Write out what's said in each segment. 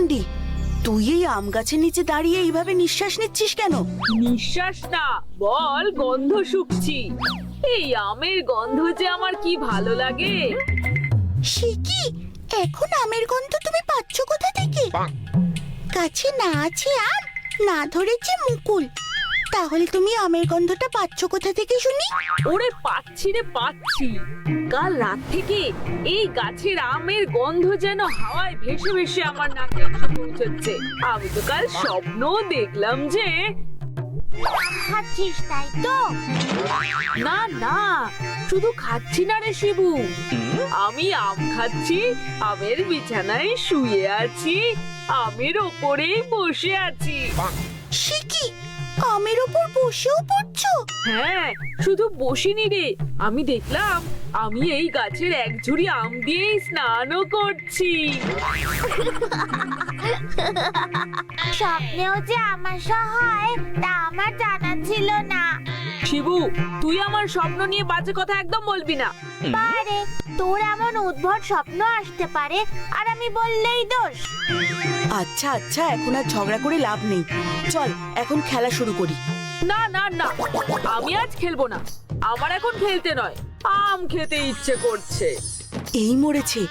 নন্দী, তুই এই আম গাছের নিচে দাঁড়িয়ে এইভাবে নিঃশ্বাস নিচ্ছিস কেন? নিঃশ্বাস না, বল গন্ধ শুকছি। এই আমের গন্ধ যে আমার কি ভালো লাগে। সে কি, এখন আমের গন্ধ তুমি পাচ্ছ কোথা থেকে? গাছে না আছে আম, না ধরেছে মুকুল, তাহলে তুমি আমের গন্ধটা পাচ্ছ কোথা থেকে শুনি? ওরে পাচ্ছি রে পাচ্ছি, কাল রাত থেকে এই গাছের আমের গন্ধ যেন হাওয়ায় ভেসে ভেসে আমার নাকে এসে পৌঁছচ্ছে। আমি তো কাল স্বপ্ন দেখলাম যে খাচ্ছিস, তাই তো? না না, শুধু খাচ্ছি না রে শিবু, আমি আম খাচ্ছি, আমের বিছানায় শুয়ে আছি, আমের ওপরেই বসে আছি। সে কি, আমের ওপর বসেও পড়ছো? হ্যাঁ, শুধু বসিনি রে, আমি দেখলাম আমি এই গাছের এক ঝুড়ি আম দিয়েই স্নানও করছি। স্বপ্নেও যে আমার সহায় তা আমার জানা ছিল না। শিবু, তুই আমার স্বপ্ন নিয়ে বাজে কথা একদম বলবি না। পারে, তোর এমন উদ্ভট স্বপ্ন আসতে পারে আর আমি বললেই দোষ? আচ্ছা আচ্ছা, এখন আর ঝগড়া করে লাভ নেই, চল এখন খেলা শুরু করি। না না না, আমি আজ খেলবো না, আমার এখন খেলতে নয়, আম খেতে ইচ্ছে করছে। এই মরেছে,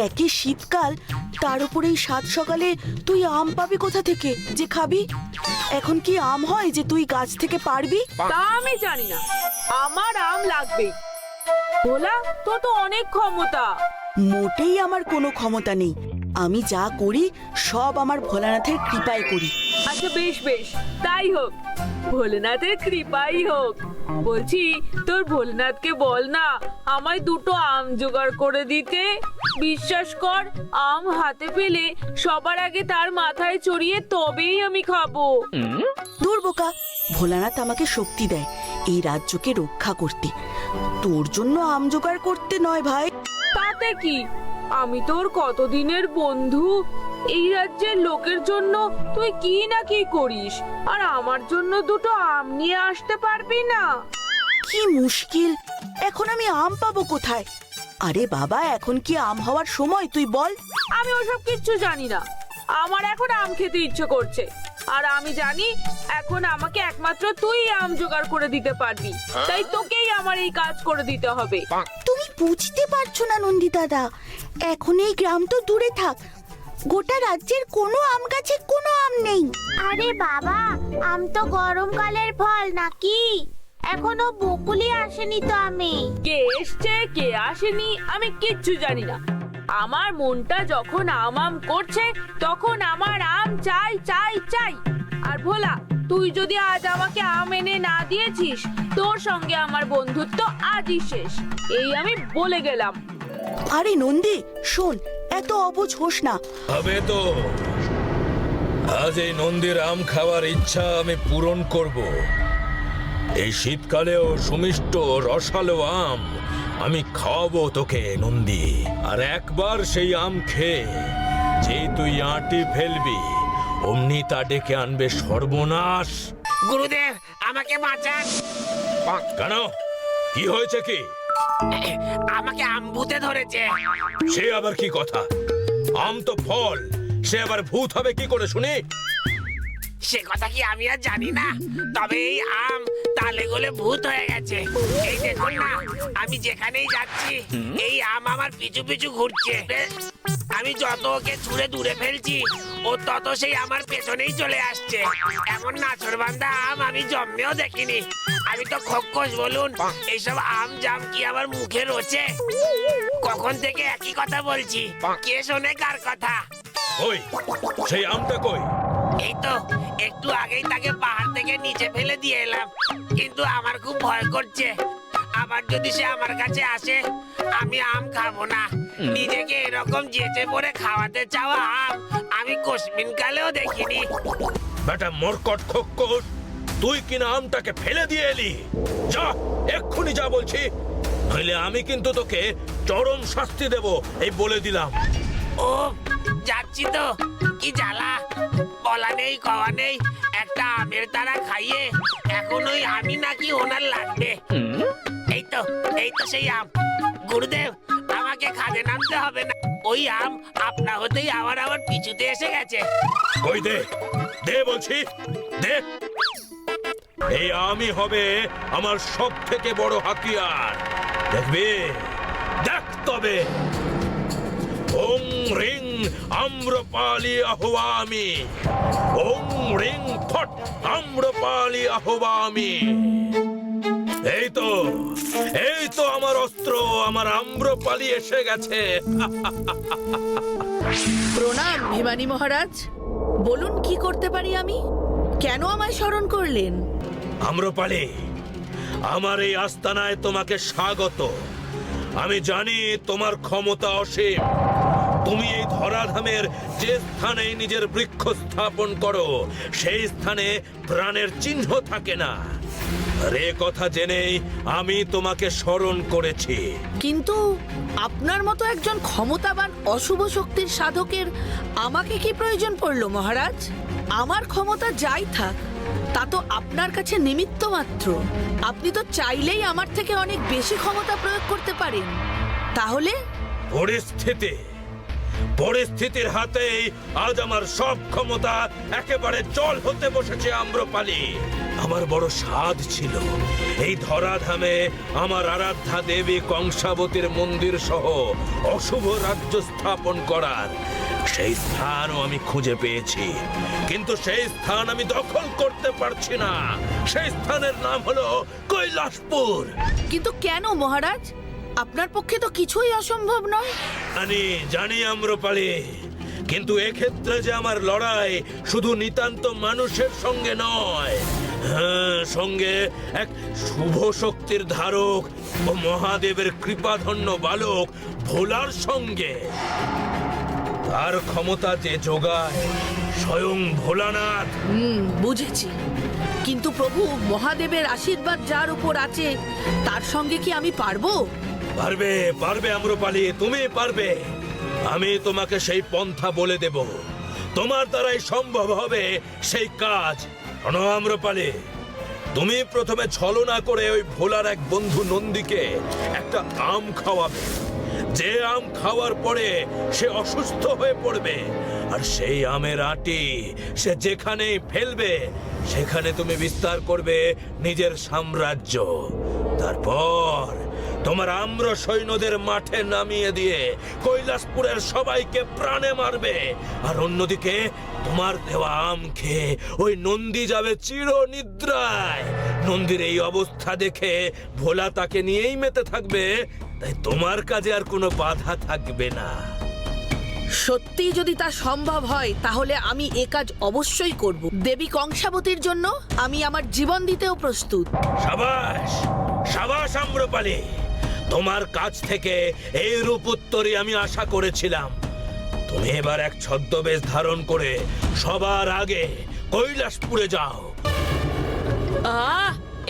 একে শীতকাল, তার উপরে এই সাত সকালে তুই আম পাবি কোথা থেকে যে খাবি? এখন কি আম হয় যে তুই গাছ থেকে পারবি? তা আমি জানি না, আমার আম লাগবেই। ভোলা, তোর তো অনেক ক্ষমতা। মোটেই আমার কোনো ক্ষমতা নেই, আমি যা করি সব আমার ভোলানাথের কৃপায় করি। আচ্ছা বেশ বেশ, তাই হোক, ভোলেনাথের কৃপাই হোক। বলছি, তোর ভোলেনাথকে বল না আমায় দুটো আম জোগাড় করে দিতে। বিশ্বাস কর, আম হাতে পেলে সবার আগে তার মাথায় চড়িয়ে তবেই আমি খাবো। দূর বোকা, ভোলানাথ আমাকে শক্তি দেয় এই রাজ্যকে রক্ষা করতে, তোর জন্য আম জোগাড় করতে নয় ভাই। তাতে কি, আমি তোর কতদিনের বন্ধু, এই রাজ্যের লোকের জন্য তুই কি না কি করিস, আর আমার জন্য দুটো আম নিয়ে আসতে পারবি না? কি মুশকিল, এখন আমি আম পাবো কোথায়? আরে বাবা, এখন কি আম হওয়ার সময় তুই বল? আমি ওসব কিচ্ছু জানি না, আমার এখন আম খেতে ইচ্ছে করছে, আর আমি জানি এখন আমাকে একমাত্র তুই আম জোগাড় করে দিতে পারবি, তাই তোকেই আমার এই কাজ করে দিতে হবে। তুমি বুঝতে পারছো না নন্দী দাদা, এখন এই গ্রাম তো দূরে থাক, গোটা রাজ্যের কোনো আম গাছে কোনো আম নেই। আরে বাবা, আম তো গরমকালের ফল নাকি? এখনো বকুলি আসেনি তো আমি। কে এসছে কে আসেনি আমি কিচ্ছু জানি না, আমার মনটা যখন আম আম করছে তখন আমার আম চাই চাই চাই। আর ভোলা, তুই যদি আজ আমাকে আম এনে না দিয়েছিস, তোর সঙ্গে আমার বন্ধুত্ব আজই শেষ, এই আমি বলে গেলাম। আরে নন্দী শোন, এত অবুঝ হোস না। হবে তো, আজ এই নন্দীর আম খাওয়ার ইচ্ছা আমি পূরণ করব। এই শীতকালেও সুমিষ্ট রসালো আম আমি খাওয়াবো তোকে নন্দী। আর একবার সেই আম খেয়ে যেই তুই আঁটি ফেলবি, অমনি তা ডেকে আনবে সর্বনাশ। গুরুদেব, আমাকে বাঁচান। কেন, কি হয়েছে কি? আমাকে আম ভূতে ধরেছে। সে আবার কি কথা? আম তো ফল, সে আবার ভূত হবে কি করে শুনি? সে কথা কি আমি আর জানি না, তবে এই আম তালে গলে ভূত হয়ে গেছে। এই দেখুন না, আমি যেখানেই যাচ্ছি এই আম আমার পিছু পিছু ঘুরছে। আমি যত ওকে ছুঁড়ে দূরে ফেলছি, ও তত সেই আমার পেছনেই চলে আসছে। এমন নাছরবান্ধা আম আমি জন্মেও দেখিনি। আমি তো খোকস বলুন, এইসব আম জাম কি আমার মুখে রোচে? কখন থেকে একই কথা বলছি, কে শোনে কার কথা? ওই সেই আমটা কই? এই তো একটু আগেই তাকে পাহাড় থেকে নিচে ফেলে দিয়ে এলাম, কিন্তু আমার খুব ভয় করছে। আবার যদি সে আমার কাছে আসে, আমি আম খাবো না। নিজেকে এরকম যেচে পড়ে খাওয়াতে চাওয়া আম আমি কোশমিন কালেও দেখিনি। বেটা মরকট খোকস, তুই কিনা আমটাকে ফেলে দিয়ে এলি? যা, এক্ষুনি যা বলছি, নইলে আমি কিন্তু তোকে চরম শাস্তি দেব, এই বলে দিলাম। ও যাচ্ছি তো, কি জ্বালা, বলা নেই কওয়া নেই, একটা আমের তারা খাইয়ে এখন ওই আমি নাকি ওনার লাগবে। এই তো সেই আম। গুরুদেব, আমাকে খাদে নামতে হবে না, ওই আম আপনা হতেই আবার আমার পিছুতে এসে গেছে। ওই দে, দে বলছি, দে। এই আমি হবে আমার সব থেকে বড় হাতিয়ার, দেখবি, দেখ তবে। ওং রিং আম্রপালি আহ্বামি, ওং রিং ফট আম্রপালি আহ্বামি। এই তো আমার অস্ত্র, আমার আম্রপালি এসে গেছে। প্রণাম ভিমানী মহারাজ, বলুন কি করতে পারি আমি? কেন আমায় স্মরণ করলেন? আম্রপালি, আমার এই আস্তানায় তোমাকে স্বাগত। আমি জানি তোমার ক্ষমতা অসীম। তুমি এই ধরাধামের যে স্থানে নিজের বৃক্ষ স্থাপন করো, সেই স্থানে প্রাণের চিহ্ন থাকে না। আর এ কথা জেনেই আমি তোমাকে স্মরণ করেছি। কিন্তু আপনার মতো একজন ক্ষমতাবান অশুভ শক্তির সাধকের আমাকে কি প্রয়োজন পড়লো মহারাজ? আমার ক্ষমতা যাই থাক, তা তো আপনার কাছে নিমিত্ত মাত্র। আপনি তো চাইলেই আমার থেকে অনেক বেশি ক্ষমতা প্রয়োগ করতে পারেন। তাহলে পরিস্থিতির হাতেই আজ আমার সব ক্ষমতা একেবারে জল হতে বসেছে আম্রপালি। আমার বড় সাধ ছিল এই ধরাধামে আমার আরাধ্যা দেবী কংসাবতীর মন্দির সহ অশুভ রাজ্য স্থাপন করার। সেই স্থানও আমি খুঁজে পেয়েছি, কিন্তু সেই স্থান আমি দখল করতে পারছি না। সেই স্থানের নাম হলো কৈলাসপুর। কিন্তু কেন মহারাজ? আপনার পক্ষে তো কিছুই অসম্ভব নয়। জানি আম্রপালি, কিন্তু এক্ষেত্রে যে আমার লড়াই শুধু নিতান্ত মানুষের সঙ্গে নয়, সঙ্গে এক শুভ শক্তির ধারক ও মহাদেবের কৃপাধন্য বালক ভোলার সঙ্গে। তার ক্ষমতা যে যোগায় স্বয়ং ভোলানাথ। বুঝেছি, কিন্তু প্রভু মহাদেবের আশীর্বাদ যার উপর আছে, তার সঙ্গে কি আমি পারবো? পারবে আম্রপালি, তুমি পারবে। আমি তোমাকে সেই পন্থা বলে দেব, তোমার দ্বারাই সম্ভব হবে সেই কাজ। শোনো আম্রপালি, তুমি প্রথমে ছলনা করে ওই ভোলার এক বন্ধু নন্দীকে একটা আম খাওয়াবে। যে আম খাওয়ার পরে সে অসুস্থ হয়ে পড়বে, আর সেই আমের আটি সে যেখানেই ফেলবে, সেখানে তুমি বিস্তার করবে নিজের সাম্রাজ্য। তারপর তোমার আম্র সৈন্যদের মাঠে নামিয়ে দিয়ে কৈলাসপুরের সবাইকে প্রাণে মারবে, আর অন্যদিকে তোমার দেওয়া আম খেয়ে ওই নন্দী যাবে চির নিদ্রায়। নন্দীর এই অবস্থা দেখে ভোলা তাকে নিয়েই মেতে থাকবে, তাই তোমার কাজে আর কোনো বাধা থাকবে না। সত্যি যদি তা সম্ভব হয়, তাহলে আমি এ কাজ অবশ্যই করব। দেবী কংসাবতীর জন্য আমি আমার জীবন দিতেও প্রস্তুত। সাবাস সাবাস আম্রপালি, তোমার কাছ থেকে এই রূপ উত্তরই আমি আশা করেছিলাম। তুমি এবার এক ছদ্মবেশ ধারণ করে সবার আগে কৈলাসপুরে যাও।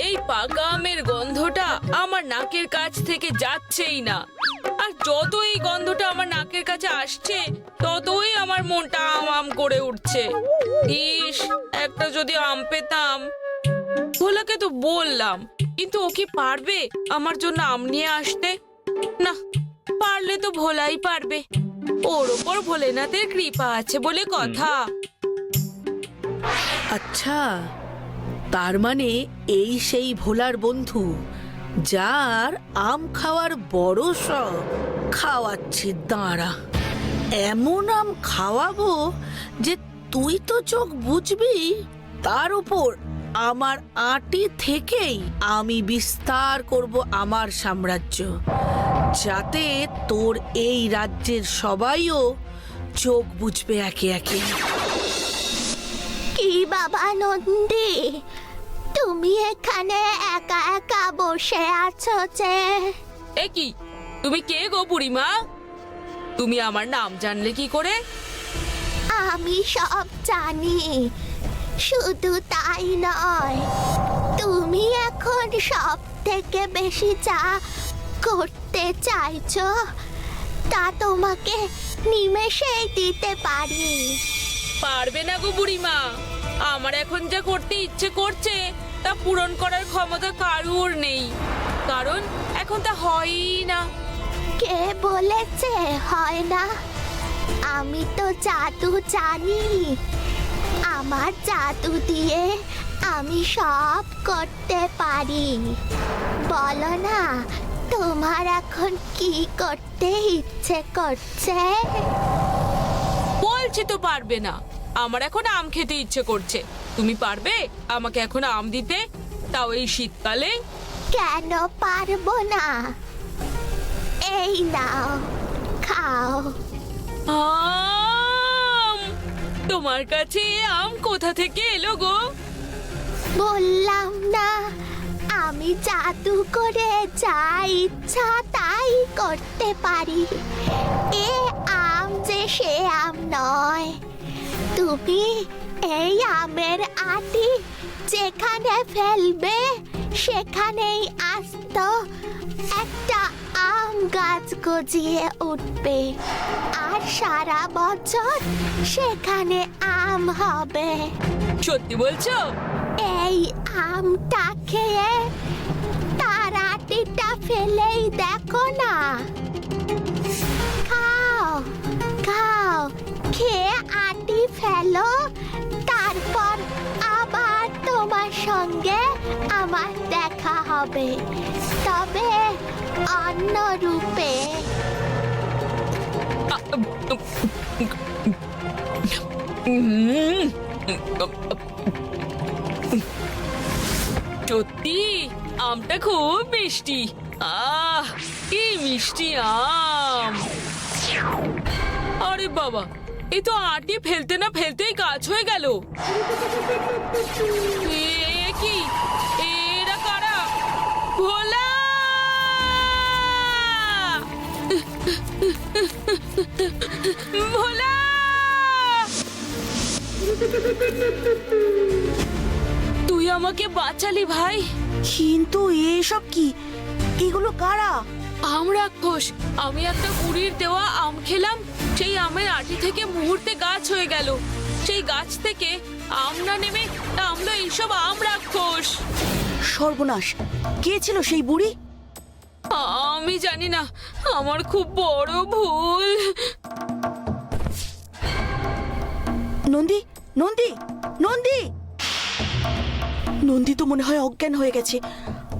এই পাকা আমের গন্ধটা আমার নাকের কাছ থেকে যাচ্ছেই না। আর যত এই গন্ধটা আমার নাকের কাছে আসছে, ততই আমার মনটা আম করে উঠছে। ইস, একটা যদি আম পেতাম। ভোলাকে তো বললাম, কিন্তু ও কি পারবে আমার জন্য আম নিয়ে আসতে? না, পারলে তো ভোলাই পারবে। ওর ওপর ভোলেনাথের কৃপা আছে বলে কথা। আচ্ছা, তার মানে এই সেই ভোলার বন্ধু যার আম খাওয়ার বড় শখ। খাওয়াচ্ছি, দাঁড়া। এমন আম খাওয়াবো যে তুই তো চোখ বুঝবি। তার উপর আমার আঁটি থেকেই আমি বিস্তার করব আমার সাম্রাজ্য, যাতে তোর এই রাজ্যের সবাইও চোখ বুঝবে একে একে। কি বাবা নন্দী, তুমি এখানে একা একা বসে আছো যে? এ কি, তুমি কে গো বুড়িমা? তুমি আমার নাম জানলে কি করে? আমি সব জানি, শুধু তাই নয়, তুমি এখন সব থেকে বেশি যা করতে চাইছো তা তোমাকে নিমেষেই দিতে পারি। পারবে না গো বুড়িমা, আমার এখন যা করতে ইচ্ছে করছে তা পূরণ করার ক্ষমতা কারুর নেই, কারণ এখন তা হয়ই না। কে বলেছে হয় না? আমি তো জাদু জানি। আমার জাদু দিয়ে আমি সব করতে পারি। বলো না, তোমার এখন কি করতে ইচ্ছে করছে? বলছি তো পারবে না। আমার এখন আম খেতে ইচ্ছে করছে। তুমি পারবে আমাকে এখন আম দিতে, তাও এই শীতকালে? কেন পারবো না? এই নাও, খাও। আম! তোমার কাছে এ আম কোথা থেকে এলো গো? বললাম না, আমি জাদু করে যা ইচ্ছা তাই করতে পারি। এ আম যে সে আম নয়। তুমি এই আমের আটি যেখানে ফেলবে সেখানেই আস্ত একটা আম গাছ গজিয়ে উঠবে, আর সারা বছর সেখানে আম হবে। সত্যি বলছো? এই আমটা খেয়ে তার আটিটা ফেলেই দেখো না। খাও খাও, খেয়ে আটি ফেলো, তারপর আবার তোমার সঙ্গে আমার দেখা হবে, তবে অন্য রূপে। সত্যি আমটা খুব মিষ্টি। কি মিষ্টি আম! আরে বাবা, এ তো আটি ফেলতে না ফেলতেই গাছ হয়ে গেল। এ কি? এরা কারা? ভোলা! ভোলা! তুই আমাকে বাঁচালি ভাই। কিন্তু এসব কি? এগুলো কারা? আম রাক্ষস। আমি একটা বুড়ির দেওয়া আম খেলাম, সেই আমের আটি থেকে মুহূর্তে গাছ হয়ে গেল। সেই গাছ থেকে আম না নেমে নামলো এইসব আম রাক্ষস। সর্বনাশ! কে ছিল সেই বুড়ি? আমি জানি না, আমার খুব বড় ভুল। নন্দী, নন্দী, নন্দী! নন্দী তো মনে হয় অজ্ঞান হয়ে গেছে।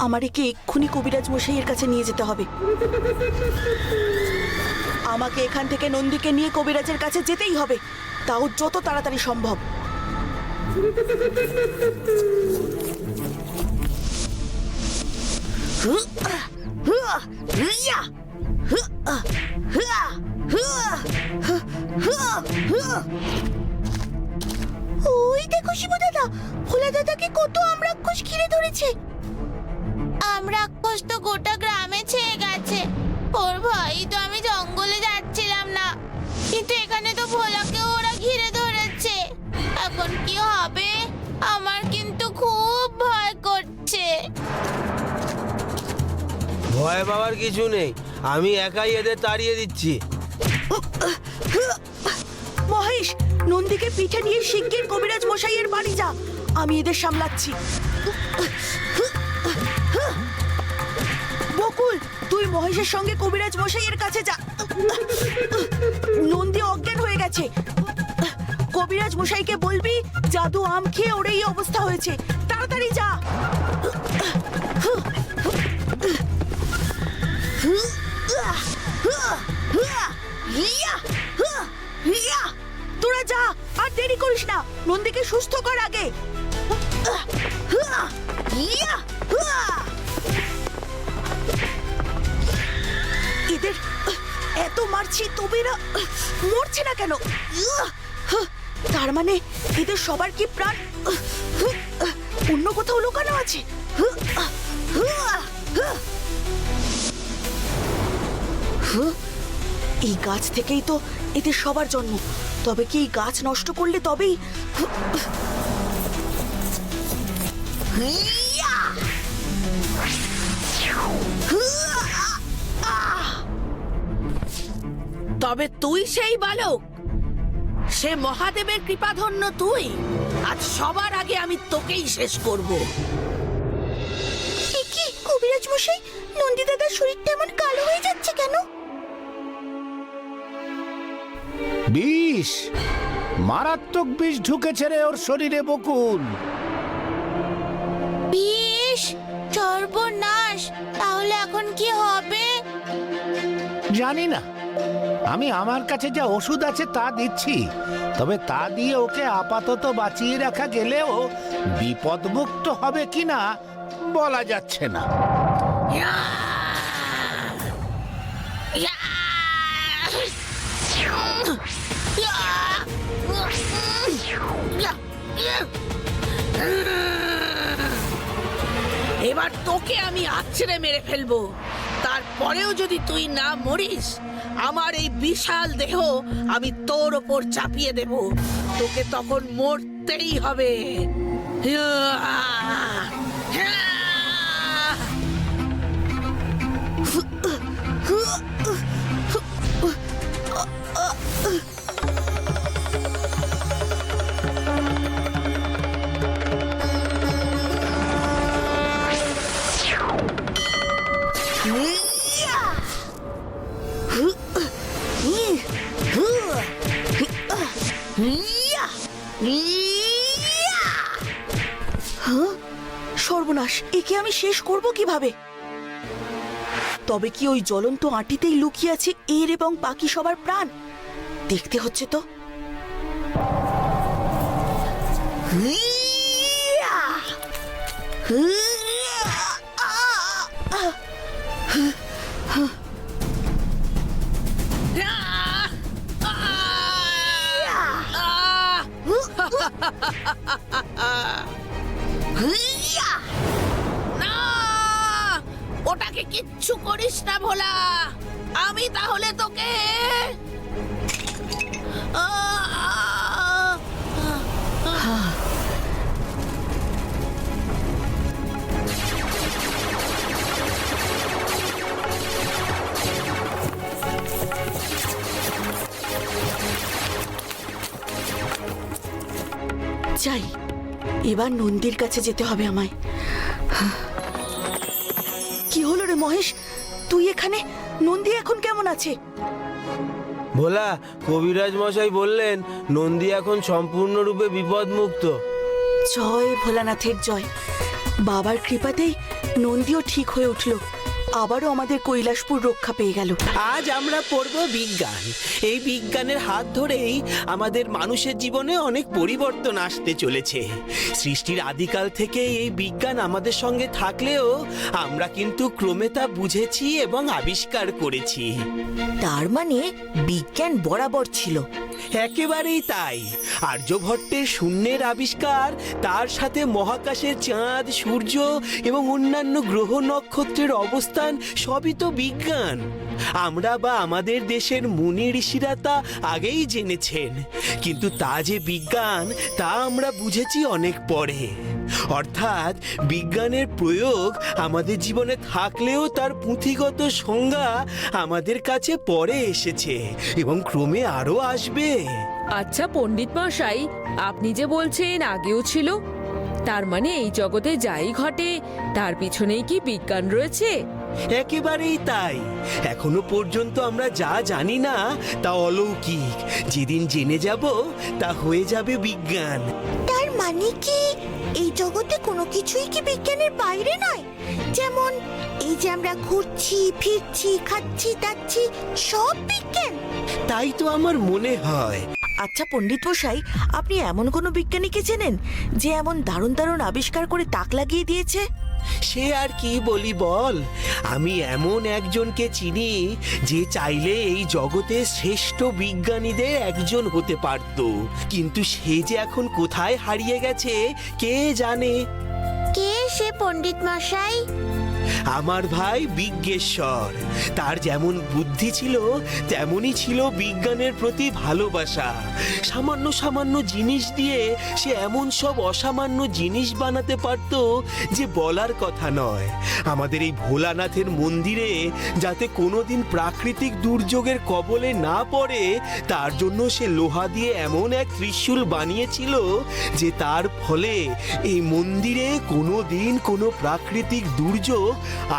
আমার একে এক্ষুনি কবিরাজ মশাইয়ের কাছে নিয়ে যেতে হবে। আমাকে এখান থেকে নন্দীকে নিয়ে কবিরাজের কাছে যেতেই হবে, তাও যত তাড়াতাড়ি সম্ভব। ওই দেখো শিবু দাদা, ভোলা দাদাকে কত আমরাক্ষস ঘিরে ধরেছে। আমরাক্ষস তো গোটা গ্রামে ছেয়ে গেছে। ওর ভয় তো আমি জঙ্গলে যাচ্ছিলাম না, কিন্তু এখানে তো ভোলাকেও ওরা ঘিরে ধরেছে। এখন কি হবে? আমার কিন্তু খুব ভয় করছে। ভয় পাওয়ার কিছু নেই, আমি একাই এদের তাড়িয়ে দিচ্ছি। মহেশ, নন্দীকে পিঠে নিয়ে শিগগির কবিরাজ মশাইয়ের বাড়ি যা, আমি এদের সামলাচ্ছি। বকুল, তুই মহেশের সঙ্গে কবিরাজ মশাইয়ের কাছে যা। নন্দী অজ্ঞান হয়ে গেছে। কবিরাজ মশাইকে বলবি জাদু আম খেয়ে ওর এই অবস্থা হয়েছে। তাড়াতাড়ি যা। তোরা যা, আর দেরি করিস না, নন্দীকে সুস্থ কর আগে। এদের এত মারছি তবে এরা মরছে না কেন? তার মানে এদের সবার কি প্রাণ অন্য কোথাও লুকানো আছে? এই গাছ থেকেই তো এদের সবার জন্ম। তবে কি এই গাছ নষ্ট করলে তবেই? তবে তুই সেই বালক, সে মহাদেবের কৃপাধন্য তুই। আজ সবার আগে আমি তোকেই শেষ করব। কি কবিরাজ মশাই, নন্দী দাদার শরীরটা এমন কালো হয়ে যাচ্ছে কেন? বিষ, মারাত্মক বিষ ঢুকেছে রে ওর শরীরে বকুল। বিষ, সর্বনাশ! তাহলে এখন কি হবে? জানি না, আমি আমার কাছে যা ওষুধ আছে তা দিচ্ছি, তবে তা দিয়ে ওকে আপাতত বাঁচিয়ে রাখা গেলেও বিপদমুক্ত হবে কিনা বলা যাচ্ছে না। এবার তোকে আমি আছড়ে মেরে ফেলবো, তারপরেও যদি তুই না মরিস, আমার এই বিশাল দেহ আমি তোর ওপর চাপিয়ে দেব, তোকে তখন মরতেই হবে। সর্বনাশ, একে আমি শেষ করব কিভাবে? তবে কি ওই জ্বলন্ত আঁটিতেই লুকিয়ে আছে এর এবং বাকি সবার প্রাণ? দেখতে হচ্ছে তো। না, ওটাকে কিচ্ছু করিস না ভোলা, আমি তাহলে তোকে যাই, এবার নন্দীর কাছে যেতে হবে আমায়। কি হলো রে মহেশ, তুই এখানে? নন্দী এখন কেমন আছে? ভোলা, কবিরাজ মশাই বললেন নন্দী এখন সম্পূর্ণরূপে বিপদমুক্ত। জয় ভোলানাথের জয়। বাবার কৃপাতেই নন্দীও ঠিক হয়ে উঠল, আবারও আমাদের কৈলাসপুর রক্ষা পেয়ে গেল। আজ আমরা পড়ব বিজ্ঞান। এই বিজ্ঞানের হাত ধরেই আমাদের মানুষের জীবনে অনেক পরিবর্তন আসতে চলেছে। সৃষ্টির আদিকাল থেকে এই বিজ্ঞান আমাদের সঙ্গে থাকলেও আমরা কিন্তু ক্রমে তা বুঝেছি এবং আবিষ্কার করেছি। তার মানে বিজ্ঞান বরাবর ছিল। একেবারেই তাই। আর্যভট্টের শূন্যের আবিষ্কার, তার সাথে মহাকাশের চাঁদ, সূর্য এবং অন্যান্য গ্রহ নক্ষত্রের অবস্থান সবই তো বিজ্ঞান। আমরা বা আমাদের দেশের মুনি ঋষিরা তা আগেই জেনেছেন, কিন্তু তা যে বিজ্ঞান তা আমরা বুঝেছি অনেক পরে। অর্থাৎ বিজ্ঞানের প্রয়োগ আমাদের জীবনে থাকলেও তার পুঁথিগত সংজ্ঞা আমাদের কাছে পরে এসেছে এবং ক্রমে আরো আসবে। আচ্ছা পণ্ডিত মশাই, আপনি যে বলছেন আগেও ছিল, তার মানে এই জগতে যাই ঘটে তার পিছনেই কি বিজ্ঞান রয়েছে? একেবারেই তাই। এখনো পর্যন্ত আমরা যা জানি না তা অলৌকিক, যেদিন জেনে যাব তা হয়ে যাবে বিজ্ঞান। তার মানে কি এই জগতে কোনো কিছুই কি বিজ্ঞানের বাইরে নয়? যেমন এই যে আমরা ঘুরছি, ফিরছি, খাচ্ছি, দাচ্ছি, সব বিজ্ঞান। তাই তো আমার মনে হয়। আচ্ছা পণ্ডিত মশাই, আপনি এমন কোনো বিজ্ঞানীকে চেনেন যে এমন দারুণ দারুণ আবিষ্কার করে তাক লাগিয়ে দিয়েছে? সে আর কি বলি বল, আমি এমন একজনকে চিনি যে চাইলে এই জগতে শ্রেষ্ঠ বিজ্ঞানীদের একজন হতে পারত, কিন্তু সে যে এখন কোথায় হারিয়ে গেছে কে জানে। কে সে পণ্ডিত মশাই? আমার ভাই বিজ্ঞেশ্বর। তার যেমন বুদ্ধি ছিল তেমনই ছিল বিজ্ঞানের প্রতি ভালোবাসা। সামান্য সামান্য জিনিস দিয়ে সে এমন সব অসামান্য জিনিস বানাতে পারত যে বলার কথা নয়। আমাদের এই ভোলানাথের মন্দিরে যাতে কোনোদিন প্রাকৃতিক দুর্যোগের কবলে না পড়ে তার জন্য সে লোহা দিয়ে এমন এক ত্রিশূল বানিয়েছিল যে তার ফলে এই মন্দিরে কোনোদিন কোনো প্রাকৃতিক দুর্যোগ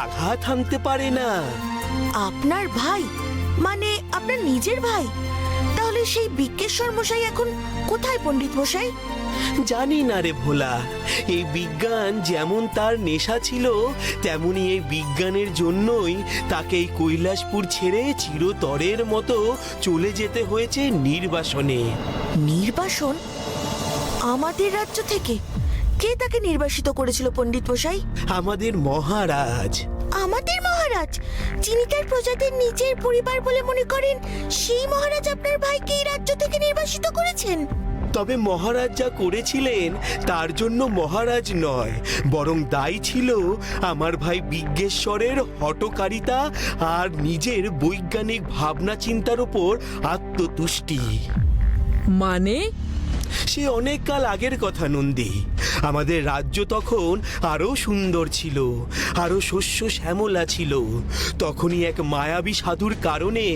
আঘাত হানতে পারে না। আপনার ভাই? মানে আপনার নিজের ভাই? তাহলে তাহলে সেই বিজ্ঞেশ্বর মশাই এখন কোথায় পণ্ডিত মশাই? জানি না রে ভোলা, এই বিজ্ঞান যেমন তার নেশা ছিল, তেমনি এই বিজ্ঞানের জন্যই তাকে এই কৈলাসপুর ছেড়ে চিরতরের মতো চলে যেতে হয়েছে নির্বাসনে। নির্বাসন? আমাদের রাজ্য থেকে? কে তাকে নির্বাসিত করেছিল পণ্ডিত মশাই? আমাদের মহারাজ। আমাদের মহারাজ, যিনি তার প্রজাদের নিজের পরিবার বলে মনে করেন, সেই মহারাজ আপনার ভাইকে এই রাজ্য থেকে নির্বাসিত করেছেন? তবে মহারাজ যা করেছিলেন তার জন্য মহারাজ নয়, বরং দায়ী ছিল আমার ভাই বিজ্ঞেশ্বরের হঠকারিতা আর নিজের বৈজ্ঞানিক ভাবনা চিন্তার উপর আত্মতুষ্টি। মানে? সে অনেক কাল আগের কথা নন্দী। আমাদের রাজ্য তখন আরো সুন্দর ছিল, আরো শস্য শ্যামলা ছিল। তখনই এক মায়াবী সাধুর কারণে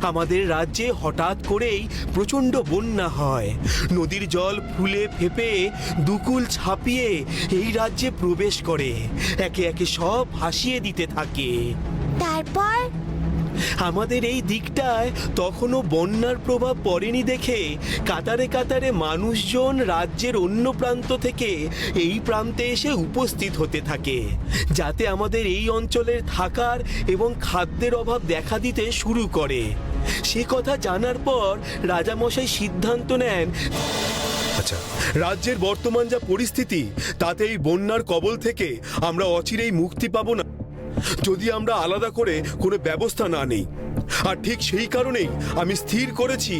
আমাদের রাজ্যে হঠাৎ করেই প্রচণ্ড বন্যা হয়। নদীর জল ফুলে ফেপে দুকুল ছাপিয়ে এই রাজ্যে প্রবেশ করে, একে একে সব ভাসিয়ে দিতে থাকে। তারপর আমাদের এই দিকটায় তখনও বন্যার প্রভাব পড়েনি দেখে কাতারে কাতারে মানুষজন রাজ্যের অন্য প্রান্ত থেকে এই প্রান্তে এসে উপস্থিত হতে থাকে, যাতে আমাদের এই অঞ্চলের থাকার এবং খাদ্যের অভাব দেখা দিতে শুরু করে। সে কথা জানার পর রাজামশাই সিদ্ধান্ত নেন, আচ্ছা, রাজ্যের বর্তমান যা পরিস্থিতি, তাতে এই বন্যার কবল থেকে আমরা অচিরেই মুক্তি পাবো না যদি আমরা আলাদা করে কোনো ব্যবস্থা না নেই। আর ঠিক সেই কারণেই আমি স্থির করেছি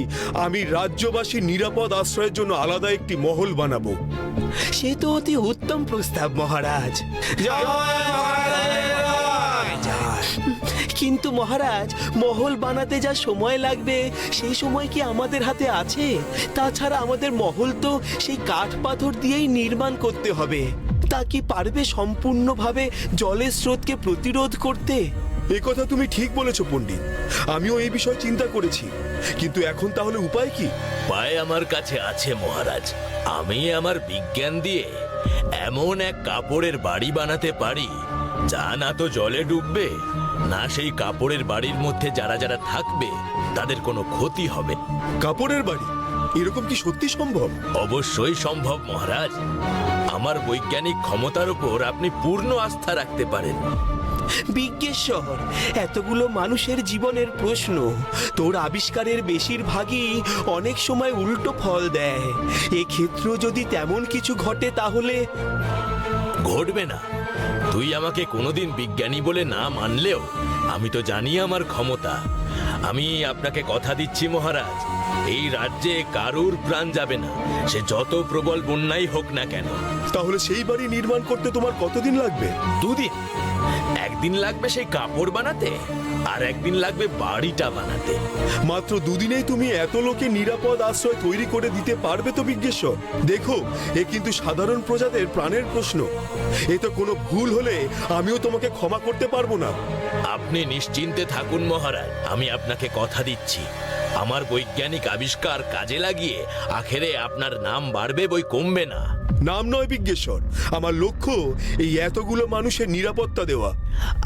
আমি রাজ্যবাসীর নিরাপদ আশ্রয়ের জন্য আলাদা একটি মহল বানাবো। সে তো অতি উত্তম প্রস্তাব মহারাজ। কিন্তু মহারাজ, মহল বানাতে যা সময় লাগবে সেই সময় কি আমাদের হাতে আছে? তাছাড়া আমাদের মহল তো সেই কাঠ পাথর দিয়েই নির্মাণ করতে হবে। তা কি পারবে সম্পূর্ণভাবে জলের স্রোতকে প্রতিরোধ করতে? এ কথা তুমি ঠিক বলেছো পণ্ডিত, আমিও এই বিষয়ে চিন্তা করেছি। কিন্তু এখন তাহলে উপায় কি? উপায় আমার কাছে আছে মহারাজ। আমি আমার বিজ্ঞান দিয়ে এমন এক কাপড়ের বাড়ি বানাতে পারি যা না তো জলে ডুববে, না সেই কাপড়ের বাড়ির মধ্যে যারা যারা থাকবে তাদের কোনো ক্ষতি হবে। কাপড়ের বাড়ি? এরকম কি সত্যি সম্ভব? অবশ্যই সম্ভব মহারাজ। আমার বৈজ্ঞানিক ক্ষমতার উপর আপনি পূর্ণ আস্থা রাখতে পারেন। বিজ্ঞেশ্বর, এতগুলো মানুষের জীবনের প্রশ্ন, তোর আবিষ্কারের বেশিরভাগই অনেক সময় উল্টো ফল দেয়। এক্ষেত্রে যদি তেমন কিছু ঘটে তাহলে? ঘটবে না। তুই আমাকে কোনোদিন বিজ্ঞানী বলে না মানলেও আমি তো জানি আমার ক্ষমতা। আমি আপনাকে কথা দিচ্ছি মহারাজ, এই রাজ্যে কারুর প্রাণ যাবে না, সে যত প্রবল বন্যাই হোক না কেন। তাহলে সেই বাড়ি নির্মাণ করতে তোমার কতদিন লাগবে? 2 দিন। একদিন লাগবে সেই কাপড় বানাতে, আর একদিন লাগবে বাড়িটা বানাতে। মাত্র 2 দিনেই তুমি এত লোকে নিরাপদ আশ্রয় তৈরি করে দিতে পারবে তো বিজ্ঞেশ্বর? দেখো, এ কিন্তু সাধারণ প্রজাদের প্রাণের প্রশ্ন। এতে কোনো ভুল হলে আমিও তোমাকে ক্ষমা করতে পারবো না। আপনি নিশ্চিন্তে থাকুন মহারাজ, আমি আপনাকে কথা দিচ্ছি আমার বৈজ্ঞানিক আবিষ্কার কাজে লাগিয়ে আখেরে আপনার নাম বাড়বে, বই কমবে না। নাম নয় বিজ্ঞেশ্বর, আমার লক্ষ্য এই এতগুলো মানুষের নিরাপত্তা দেওয়া।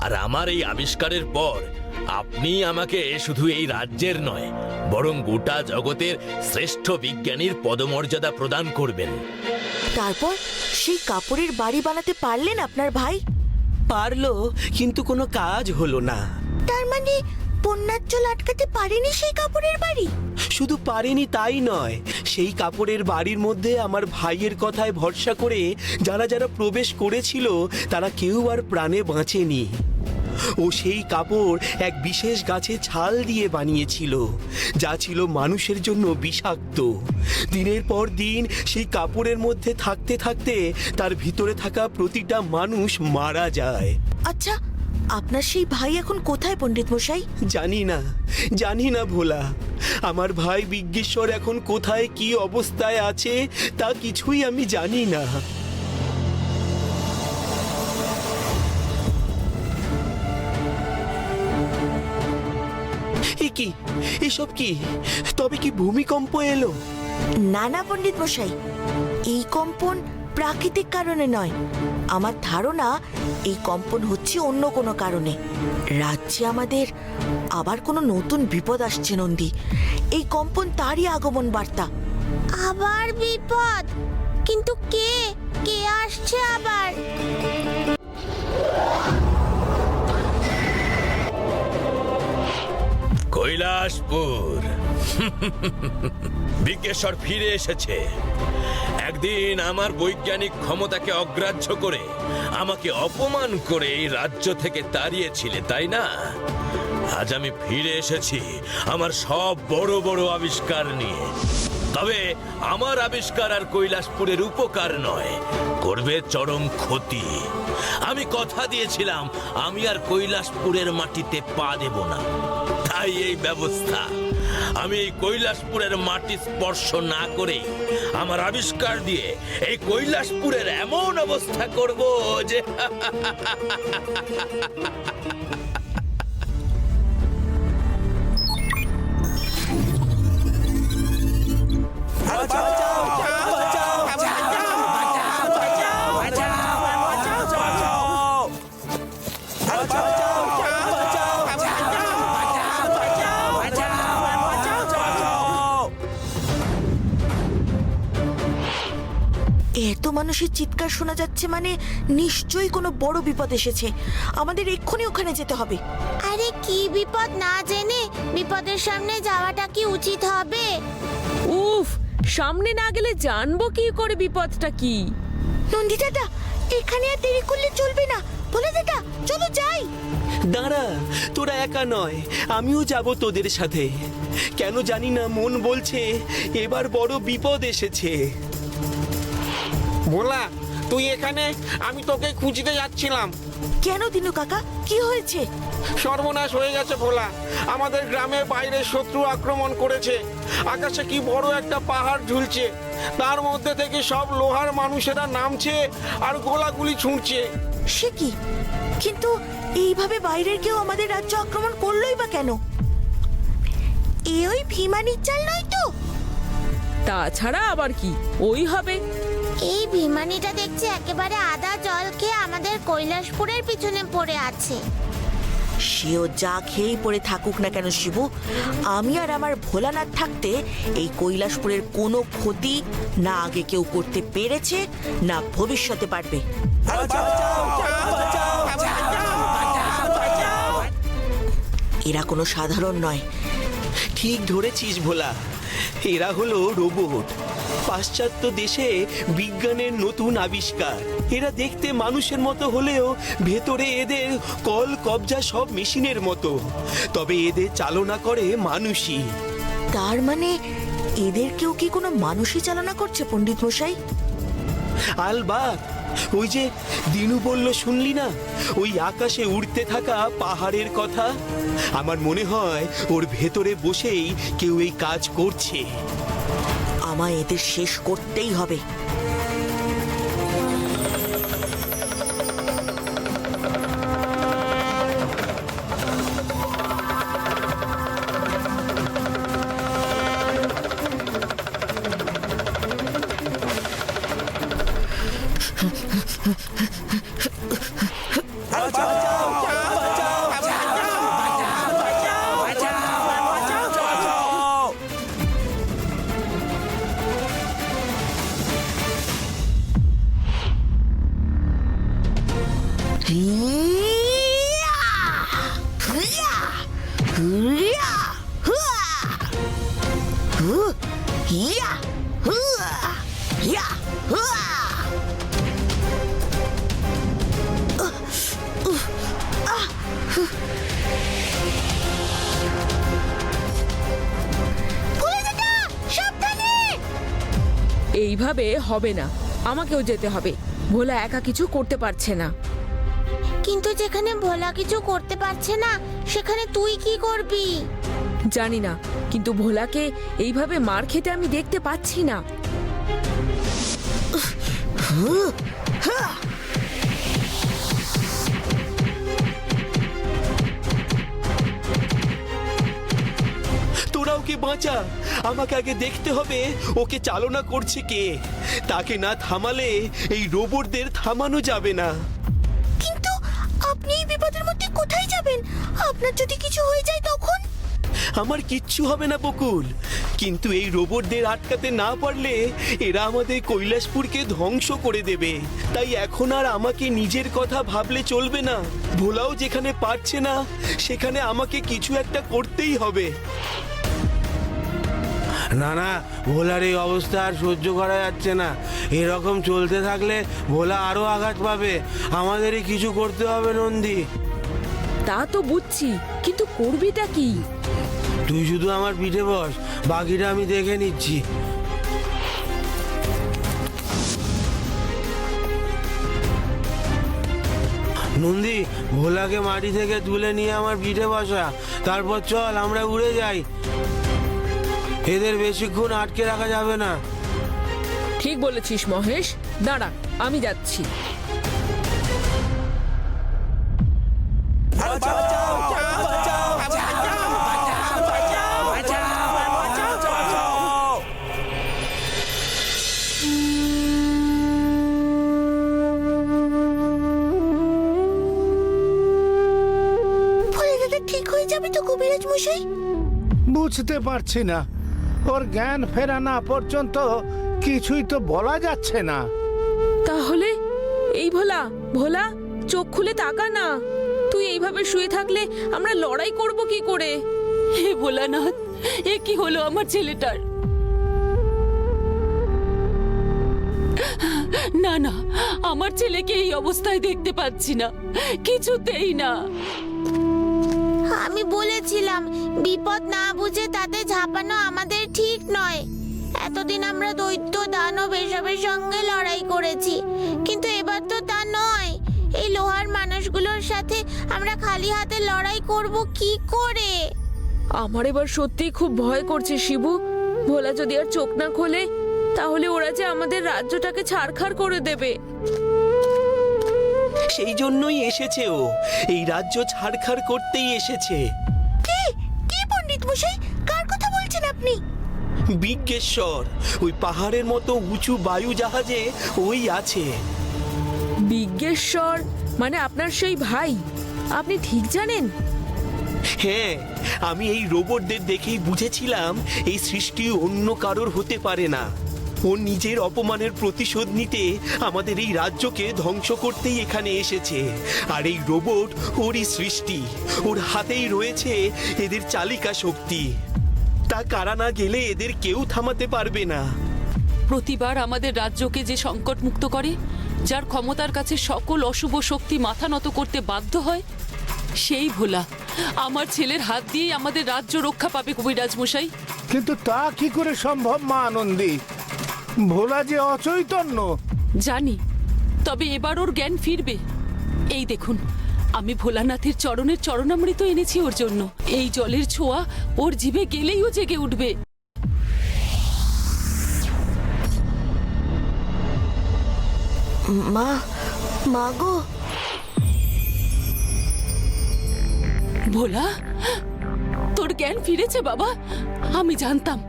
আর আমার এই আবিষ্কারের পর আপনি আমাকে শুধু এই রাজ্যের নয়, বরং গোটা জগতের শ্রেষ্ঠ বিজ্ঞানীর পদমর্যাদা প্রদান করবেন। তারপর সেই কাপড়ের বাড়ি বানাতে পারলেন আপনার ভাই? পারলো, কিন্তু কোনো কাজ হলো না। তার মানে বন্যার জল আটকাতে পারেনি সেই কাপড়ের বাড়ি? শুধু পারেনি তাই নয়, সেই কাপড়ের বাড়ির মধ্যে আমার ভাইয়ের কথায় ভরসা করে যারা যারা প্রবেশ করেছিল তারা কেউ আর প্রাণে বাঁচেনি। ও সেই কাপড় এক বিশেষ গাছের ছাল দিয়ে বানিয়েছিল, যা ছিল মানুষের জন্য বিষাক্ত। দিনের পর দিন সেই কাপড়ের মধ্যে থাকতে থাকতে তার ভিতরে থাকা প্রতিটা মানুষ মারা যায়। আচ্ছা, আপনার সেই ভাই এখন কোথায় পণ্ডিত মশাই? জানি না ভোলা। আমার ভাই বিজ্ঞেশ্বর এখন কোথায় কি অবস্থায় আছে তা কিছুই আমি জানি না। কি এসব কি? তবে কি ভূমিকম্প এলো? না না পণ্ডিত মশাই, এই কম্পন প্রাকৃতিক কারণে নয়। আমার ধারণা এই কম্পন হচ্ছে অন্য কোনো কারণে। রাজ্যে আমাদের আবার কোনো নতুন বিপদ আসছে নন্দী। এই কম্পন তারই আগমন বার্তা। আবার বিপদ? কিন্তু কে কে আসছে আবার? কৈলাসপুর বিজ্ঞেশ্বর ফিরে এসেছে। একদিন আমার বৈজ্ঞানিক ক্ষমতাকে অগ্রাহ্য করে আমাকে অপমান করে এই রাজ্য থেকে তাড়িয়েছিলে, তাই না? আজ আমি ফিরে এসেছি আমার সব বড় বড় আবিষ্কার নিয়ে। তবে আমার আবিষ্কার আর কৈলাসপুরের উপকার নয়, করবে চরম ক্ষতি। আমি কথা দিয়েছিলাম আমি আর কৈলাসপুরের মাটিতে পা দেব না, তাই এই ব্যবস্থা। আমি এই কৈলাসপুরের মাটি স্পর্শ না করে আমার আবিষ্কার দিয়ে এই কৈলাসপুরের এমন অবস্থা করব যে এত মানুষের চিৎকার শোনা যাচ্ছে, মানে নিশ্চয়ই কোনো বড় বিপদ এসেছে। আমাদের এক্ষুনি ওখানে যেতে হবে। আরে কি বিপদ না জেনে বিপদের সামনে যাওয়াটা কি উচিত হবে? উফ, সামনে না গেলে জানবো কি করে বিপদটা কি? নন্দী দাদা, এখানে আর দেরি করলে চলবে না। বলে দাদা, চলো যাই। দাঁড়া, তোরা একা নয়, আমিও যাব তোদের সাথে। কেন জানি না মন বলছে এবার বড় বিপদ এসেছে। ভোলা, তুই এখানে? আমি তোকে খুঁজতে যাচ্ছিলাম। কেন দিনু কাকা, কি হয়েছে? সর্বনাশ হয়ে গেছে ভোলা, আমাদের গ্রামের বাইরে শত্রু আক্রমণ করেছে। আকাশে কি বড় একটা পাহাড় ঝুলছে, তার মধ্যে থেকে সব লোহার মানুষেরা নামছে আর গোলাগুলি ছুঁড়ছে। সে কি? কিন্তু এইভাবে বাইরের কেউ আমাদের রাজ্য আক্রমণ করলোই বা কেন? এ ওই ভীমানির চাল নয় তো? তাছাড়া আবার কি ওই হবে? এই বিমানিটা দেখছি একেবারে আদা জল খেয়ে আমাদের কৈলাসপুরের পিছনে পড়ে আছে। সেও যা খেয়েই পড়ে থাকুক না কেন শিবু, আমি আর আমার ভোলানাথ থাকতে এই কৈলাসপুরের কোনো ক্ষতি না আগে কেউ করতে পেরেছে, না ভবিষ্যতে পারবে। এরা কোনো সাধারণ নয়। ঠিক ধরেছিস ভোলা, এরা হলো রোবট। পাশ্চাত্য দেশে বিজ্ঞানের নতুন আবিষ্কার। এরা দেখতে মানুষের মতো হলেও ভেতরে এদের কল কবজা সব মেশিনের মতো, তবে এদের চালনা করে মানুষই। তার মানে এদের কেউ কি কোনো মানুষই চালনা করছে পণ্ডিত মশাই? আলবাত, ওই যে দিনু বলল শুনলি না, ওই আকাশে উড়তে থাকা পাহাড়ের কথা। আমার মনে হয় ওর ভেতরে বসেই কেউ এই কাজ করছে। আমায় এদের শেষ করতেই হবে। এইভাবে হবে না, আমাকেও যেতে হবে। ভোলা একা কিছু করতে পারছে না। কিন্তু যেখানে ভোলা কিছু করতে পারছে না, সেখানে তুই কি করবি? জানি না, কিন্তু ভোলাকে এইভাবে মার খেতে আমি দেখতে পাচ্ছি না। তোরাও ওকে বাঁচা। আমাকে আগে দেখতে হবে ওকে চালনা করছে কে। তাকে না থামালে এই রোবটদের থামানো যাবে না। কিন্তু আপনি এই বিপদের মধ্যে কোথায় যাবেন? আপনার যদি কিছু হয়ে যায় তখন? আমার কিচ্ছু হবে না বকুল, কিন্তু এই রোবটদের আটকাতে না পারলে এরা আমাদের কৈলাসপুরকে ধ্বংস করে দেবে। তাই এখন আর আমাকে নিজের কথা ভাবলে চলবে না। ভোলাও যেখানে পারছে না সেখানে আমাকে কিছু একটা করতেই হবে। না না, ভোলার এই অবস্থা আর সহ্য করা যাচ্ছে না। এরকম চলতে থাকলে ভোলা আরো আঘাত পাবে। আমাদেরই কিছু করতে হবে নন্দী। তা তো বুঝছি, কিন্তু করবিটা কি? তুই শুধু আমার পিঠে বস, বাকিটা আমি দেখে নিচ্ছি। নন্দী, ভোলাকে মাটি থেকে তুলে নিয়ে আমার পিঠে বসা, তারপর চল আমরা উড়ে যাই। এদের বেশিক্ষণ আটকে রাখা যাবে না। ঠিক বলেছিস মহেশ, দাঁড়া আমি যাচ্ছি। ভোলা দাদা ঠিক হয়ে যাবে তো কবিরাজ মশাই? বুঝতে পারছি না, ওর জ্ঞান ফেরা না পর্যন্ত কিছুই তো বলা যাচ্ছে না। তাহলে এই ভোলা, ভোলা চোখ খুলে তাকা না। তুই এইভাবে শুয়ে থাকলে আমরা লড়াই করব কি করে? হে ভোলানাথ, এ কি হলো আমার ছেলেটার? না না, আমার ছেলেকে এই অবস্থায় দেখতে পাচ্ছি না, কিছুতেই না। আমি বলেছিলাম বিপদ না বুঝে তাতে ঝাঁপানো আমাদের ঠিক নয়। এতদিন আমরা দৈত্য দানব এসবের সঙ্গে লড়াই করেছি, কিন্তু এবার তো তা নয়। এই লোহার মানুষগুলোর সাথে আমরা খালি হাতে লড়াই করব কি করে? আমার এবার সত্যিই খুব ভয় করছে শিবু। ভোলা যদি আর চোখ না খোলে, তাহলে ওরা যে আমাদের রাজ্যটাকে ছারখার করে দেবে। সেই জন্যই এসেছে ও, এই রাজ্য ছাড়খাড় করতেই এসেছে। কে কে পণ্ডিত মশাই? কার কথা বলছেন আপনি? বিজ্ঞেশ্বর, ওই পাহাড়ের মতো উঁচু বায়ু জাহাজে ওই আছে। বিজ্ঞেশ্বর মানে আপনার সেই ভাই? আপনি ঠিক জানেন? হ্যাঁ, আমি এই রোবটদের দেখেই বুঝেছিলাম এই সৃষ্টি অন্য কারোর হতে পারে না। ও নিজের অপমানের প্রতিশোধ নিতে আমাদের এই রাজ্যকে ধ্বংস করতেই এখানে এসেছে। আর এই রোবট ওরই সৃষ্টি, ওর হাতেই রয়েছে এদের চালিকা শক্তি। তা কারা না গেলে এদের কেউ থামাতে পারবে না। প্রতিবার আমাদের রাজ্যকে যে সংকট মুক্ত করে, যার ক্ষমতার কাছে সকল অশুভ শক্তি মাথা নত করতে বাধ্য হয়, সেই ভোলা। আমার ছেলের হাত দিয়েই আমাদের রাজ্য রক্ষা পাবে কবিরাজ মশাই। কিন্তু তা কি করে সম্ভব মা আনন্দী? ভোলা যে অচৈতন্য। জানি, তবে এবার ওর জ্ঞান ফিরবে। এই দেখুন, আমি ভোলানাথের চরণের চরণামৃত এনেছি ওর জন্য। এই জলের ছোঁয়া ওর জিভে গেলেই ও জেগে উঠবে। মা, মা গো। ভোলা, তোর জ্ঞান ফিরেছে বাবা। আমি জানতাম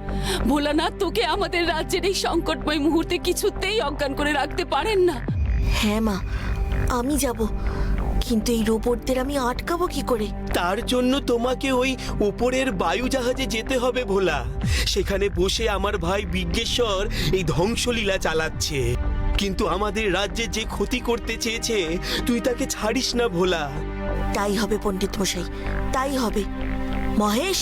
ভোলানাথ তোকে আমাদের রাজ্যের এই সংকটময় মুহূর্তে কিছুতেই অজ্ঞান করে রাখতে পারেন না। হ্যাঁ মা, আমি যাব, কিন্তু এই রোবটদের আমি আটকাবো কি করে? তার জন্য তোমাকে ওই উপরের বায়ু জাহাজে যেতে হবে ভোলা। সেখানে বসে আমার ভাই বিজ্ঞেশ্বর এই ধ্বংসলীলা চালাচ্ছে। কিন্তু আমাদের রাজ্যে যে ক্ষতি করতে চেয়েছে, তুই তাকে ছাড়িস না ভোলা। তাই হবে পণ্ডিত মশাই, তাই হবে। মহেশ,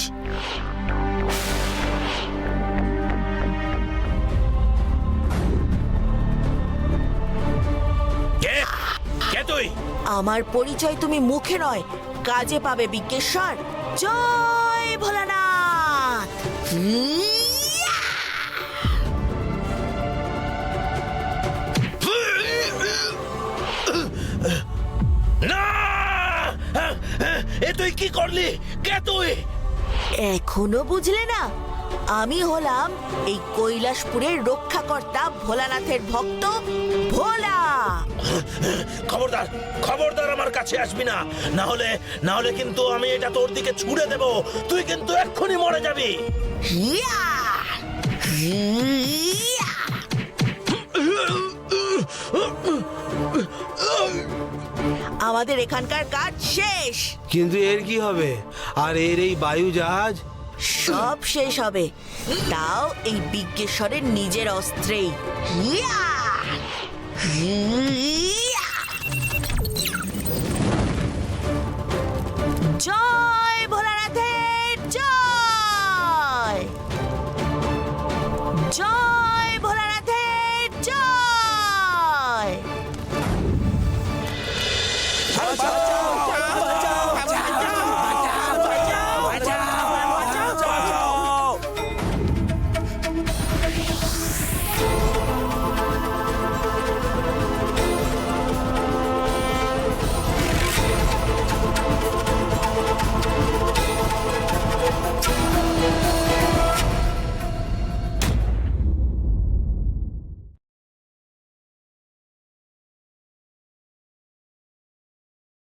কে তুই? আমার পরিচয় তুমি মুখে নয়, কাজে পাবে বিজ্ঞেশ্বর। জয় ভোলানাথ। না! এ তুই কি করলি? কে তুই? এখনো বুঝলে না? আমি হলাম এই কৈলাসপুরের রক্ষাকর্তা ভোলানাথের ভক্ত ভোলা। খবরদার, খবরদার আমার কাছে আসবি না, না হলে কিন্তু আমি এটা তোর দিকে ছুড়ে দেব। তুই কিন্তু এক্ষুনি মরে যাবি। হিয়া! হিয়া! আমাদের এখানকার কাজ শেষ। কিন্তু এর কি হবে? আর এর এই বায়ু জাহাজ? সব শেষ হবে, তাও এই বিজ্ঞেশ্বরের নিজের অস্ত্রেই। হিয়া! হিয়া! জয়